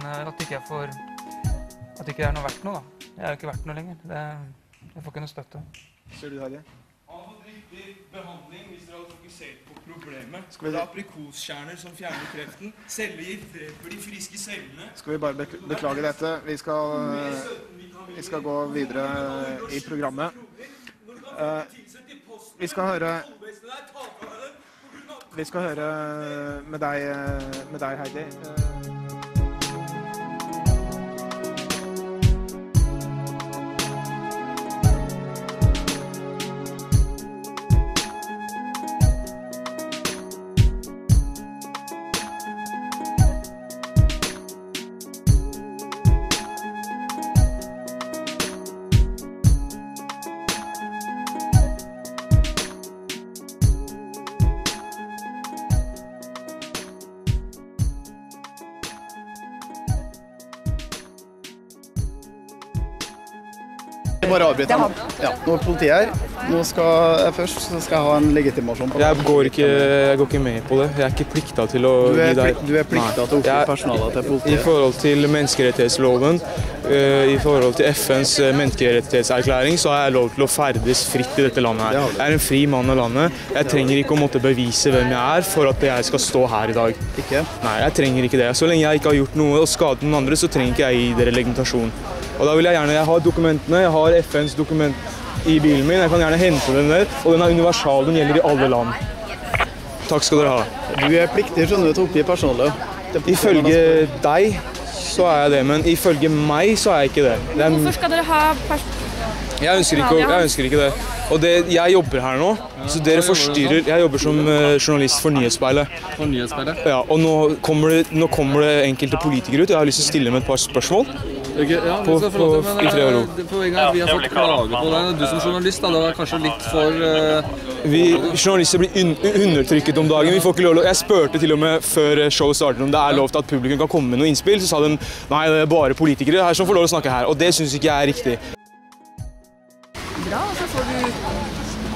at ikke det er noe verdt noe da. Jeg er jo ikke verdt noe lenger. Jeg får ikke noe støtte. Ser du det, Harry? Han har fått riktig behandling hvis dere hadde fokusert på problemet. Det er aprikoskjerner som fjerner kreften. Cellegift dreper de friske cellene. Skal vi bare beklage dette? Vi skal gå videre i programmet. Vi skal høre med deg, Heidi. Bare avbryte han. Ja, nå er politiet her. Nå skal jeg først ha en legitimasjon på det. Jeg går ikke med på det. Jeg er ikke plikta til å gi deg... Du er plikta til å oppgi personalet til politiet? I forhold til menneskerettighetsloven, i forhold til FNs menneskerettighetserklæring, så har jeg lov til å ferdes fritt i dette landet her. Jeg er en fri mann av landet. Jeg trenger ikke å måtte bevise hvem jeg er for at jeg skal stå her i dag. Ikke? Nei, jeg trenger ikke det. Så lenge jeg ikke har gjort noe og skadet noen andre, så trenger ikke jeg gi dere legitimasjon. Og da vil jeg har dokumentene, jeg har FNs dokument i bilen min, jeg kan gjerne hente den der, og den er universal, den gjelder i alle land. Takk skal dere ha. Du er pliktig, skjønner du, til å oppgi personalet. Ifølge deg så er jeg det, men ifølge meg så er jeg ikke det. Hvorfor skal dere ha Jeg ønsker ikke det. Og jeg jobber her nå, så dere forstyrrer. Jeg jobber som journalist for Nyhetsspeilet. For Nyhetsspeilet? Ja, og nå kommer det enkelte politikere ut, og jeg har lyst til å stille med et par spørsmål. Okay, ja, i fred og ro. Vi har fått klage på deg. Du som journalist, da, det var kanskje litt for... Journalister blir undertrykket om dagen. Vi får ikke lov. Jeg spurte til og med før showet startet om det er lov til at publikum kan komme med noe innspill. Så sa de, nei, det er bare politikere her som får lov å snakke her. Og det synes ikke jeg er riktig. Bra, så får du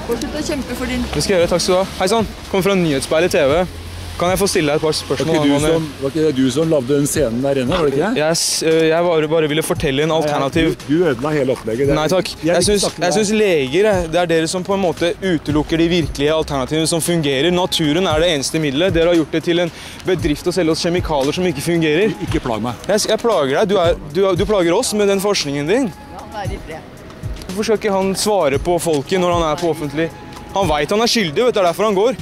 fortsette å kjempe for din... Det skal jeg gjøre, takk skal du ha. Hei sann, kom fra Nyhetsspeilet TV. Kan jeg få stille deg et par spørsmål? Var ikke det du som lagde den scenen der inne, var det ikke det? Jeg bare ville fortelle en alternativ... Du ødela hele opplegget. Nei takk. Jeg synes leger, det er dere som på en måte utelukker de virkelige alternativene som fungerer. Naturen er det eneste middelet. Dere har gjort det til en bedrift å selge oss kjemikalier som ikke fungerer. Ikke plag meg. Jeg plager deg. Du plager oss med den forskningen din. Ja, vær i fred. Hvorfor skal ikke han svare på folket når han er på offentlig? Han vet han er skyldig, vet du, det er derfor han går.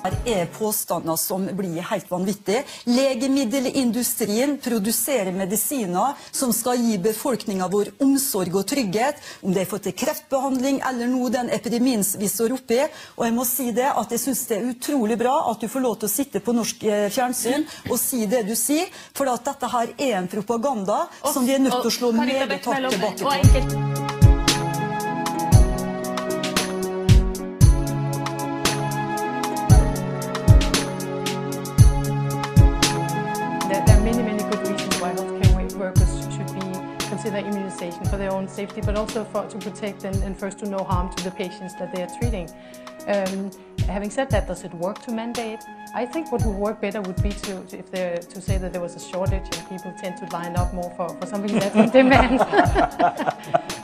Her er påstander som blir helt vanvittig. Legemiddelindustrien produserer medisiner som skal gi befolkningen vår omsorg og trygghet, om det er fått til kreftbehandling eller nå den epidemien vi står oppe i. Og jeg må si det at jeg synes det er utrolig bra at du får lov til å sitte på norsk fjernsyn og si det du sier, for at dette her er en propaganda som vi er nødt til å slå meget hardt tilbake på. Consider immunization for their own safety, but also to protect and first to no harm to the patients that they are treating. Having said that, does it work to mandate? I think what would work better would be to say that there was a shortage and people tend to line up more for something that's in demand.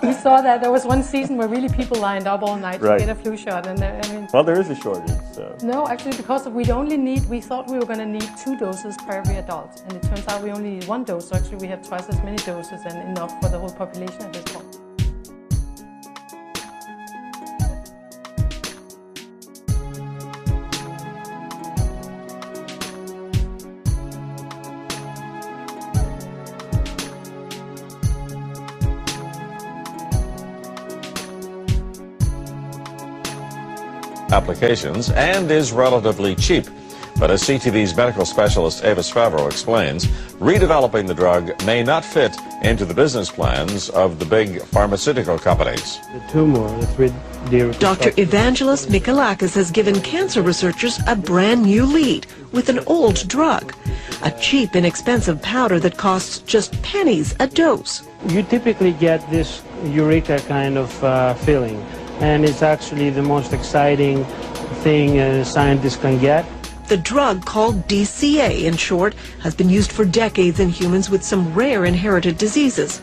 We saw that there was one season where really people lined up all night to get a flu shot, and I mean. Well, there is a shortage. So. No, actually, because we thought we were going to need 2 doses per every adult, and it turns out we only need 1 dose. So actually, we have twice as many doses and enough for the whole population at this point. Applications and is relatively cheap. But as CTV's medical specialist Eva Favreau explains, redeveloping the drug may not fit into the business plans of the big pharmaceutical companies. Dr. Evangelos Mikalakis has given cancer researchers a brand new lead with an old drug, a cheap, inexpensive powder that costs just pennies a dose. You typically get this eureka kind of feeling. And it's actually the most exciting thing scientists can get. The drug, called DCA in short, has been used for decades in humans with some rare inherited diseases.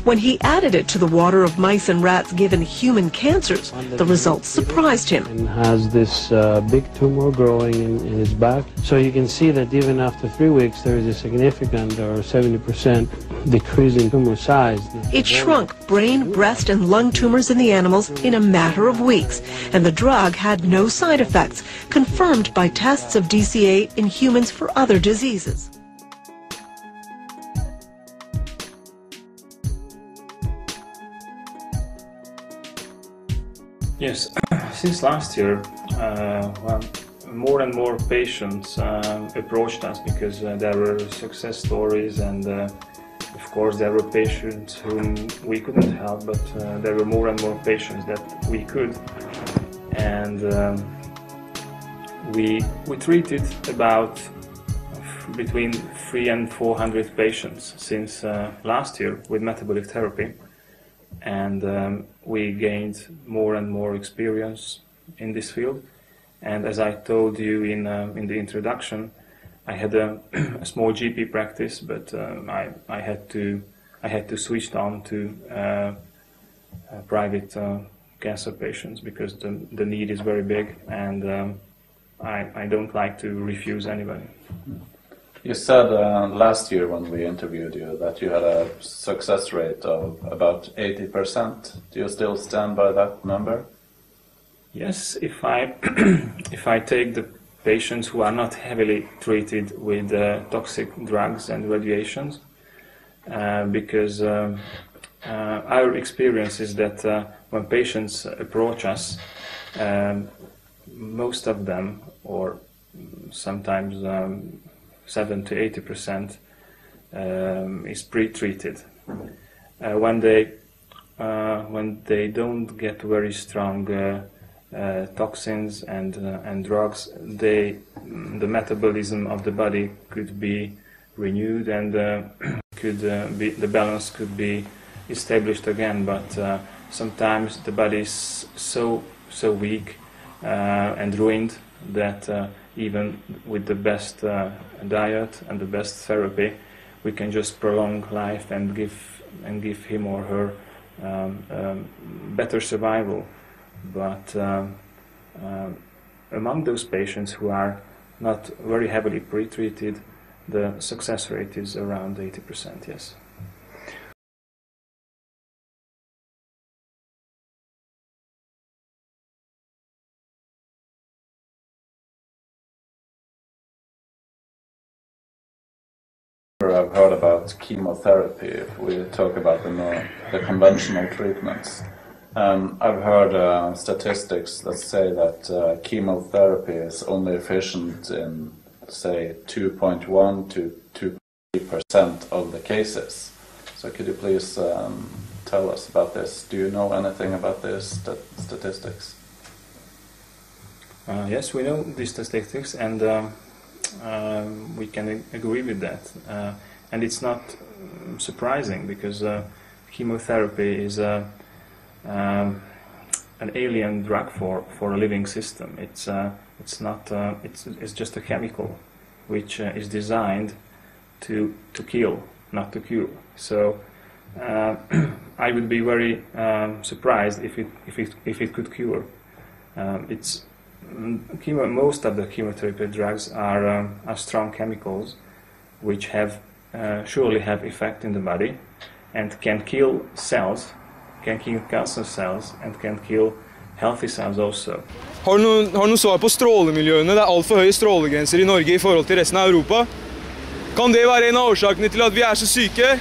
When he added it to the water of mice and rats given human cancers, the results surprised him. And has this big tumor growing in his back. So you can see that even after 3 weeks there is a significant or 70% decrease in tumor size. It shrunk brain, breast and lung tumors in the animals in a matter of weeks, and the drug had no side effects, confirmed by tests of DCA in humans for other diseases. Yes, since last year, more and more patients approached us because there were success stories, and of course there were patients whom we couldn't help, but there were more and more patients that we could. And we treated about between 300 and 400 patients since last year with metabolic therapy. And we gained more and more experience in this field. And as I told you in the introduction, I had a small GP practice, but I had to switch on to private cancer patients because the need is very big, and I don't like to refuse anybody. You said last year when we interviewed you that you had a success rate of about 80%. Do you still stand by that number? Yes, if I take the patients who are not heavily treated with toxic drugs and radiations, because our experience is that when patients approach us, most of them, or sometimes 7 to 80%, is pre-treated. When they don't get very strong toxins and drugs, the metabolism of the body could be renewed, and the balance could be established again. But sometimes the body is so weak and ruined that even with the best diet and the best therapy, we can just prolong life and give him or her better survival. But among those patients who are not very heavily pre-treated, the success rate is around 80%, yes. I've heard about chemotherapy, if we talk about the conventional treatments. I've heard statistics that say that chemotherapy is only efficient in, say, 2.1 to 2% of the cases. So could you please tell us about this? Do you know anything about this statistics? Yes, we know these statistics, and we can agree with that. And it's not surprising, because chemotherapy is an alien drug for a living system. It's just a chemical which is designed to kill, not to cure. So I would be very surprised if it could cure. Most of the chemotherapy drugs are strong chemicals which surely have effect in the body and can kill cells, can kill cancer cells, and can kill healthy cells also. Har du noen svar på strålemiljøene? Det alt for høye strålegrenser i Norge i forhold til resten av Europa. Kan det være en av årsakene til at vi så syke?